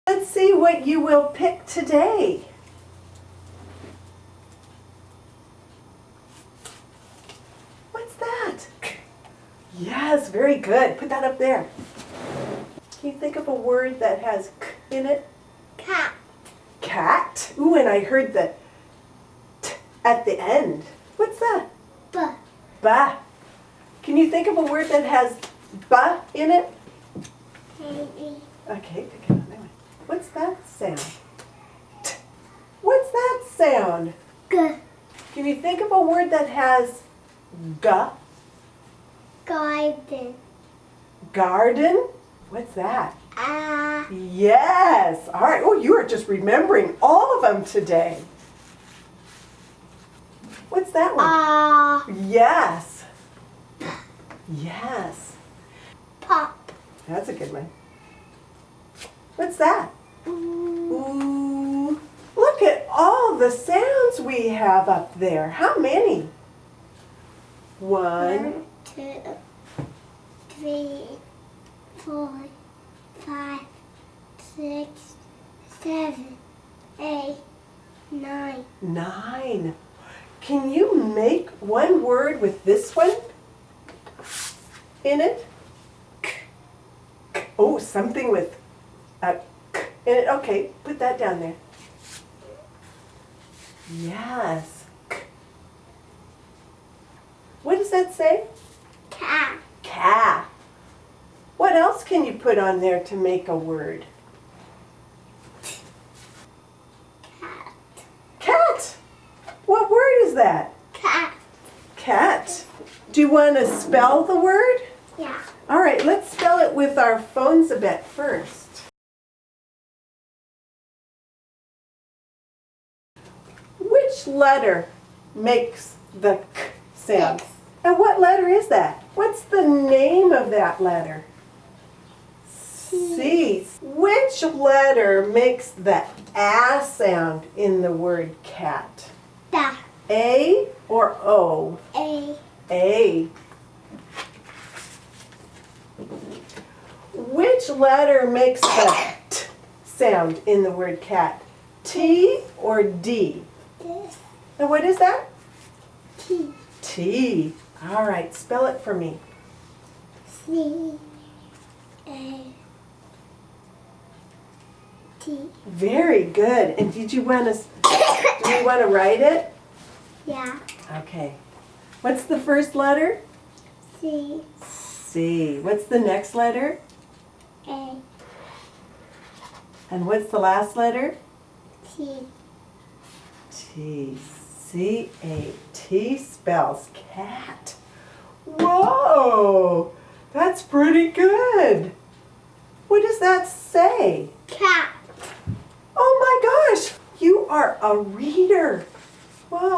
Let's see what you will pick today. What's that? Yes, very good. Put that up there. Can you think of a word that has k in it? Cat. Cat. Ooh, and I heard the t at the end. What's that? Ba. Ba. Can you think of a word that has ba in it? Baby. Okay, pick it up. What's that sound? T. What's that sound? G. Can you think of a word that has ga? Garden. Garden? What's that? Ah. Yes. All right. Oh, you are just remembering all of them today. What's that one? Yes. Yes. Pop. That's a good one. What's that? Ooh. Ooh. Look at all the sounds we have up there. How many? 1, 2, 3, 4, 5, 6, 7, 8, 9. 9. Can you make one word with this one in it? K. K. Oh, something with a k in it. Okay, put that down there. Yes. K. What does that say? Cat. Cat. What else can you put on there to make a word? Cat. Cat. What word is that? Cat. Cat. Do you want to spell the word? Yeah. All right, let's spell it with our FONZABET first. Which letter makes the k sound? This. And what letter is that? What's the name of that letter? C. Which letter makes the A sound in the word cat? Da. A or O? A. A. Which letter makes the T sound in the word cat? T or D? This. And what is that? T. T. All right, spell it for me. C. A. T. Very good. And did you want to write it? Yeah. Okay. What's the first letter? C. C. What's the next letter? A. And what's the last letter? T. T. C-A-T spells cat. Whoa! That's pretty good. What does that say? Cat. Oh my gosh! You are a reader. Whoa.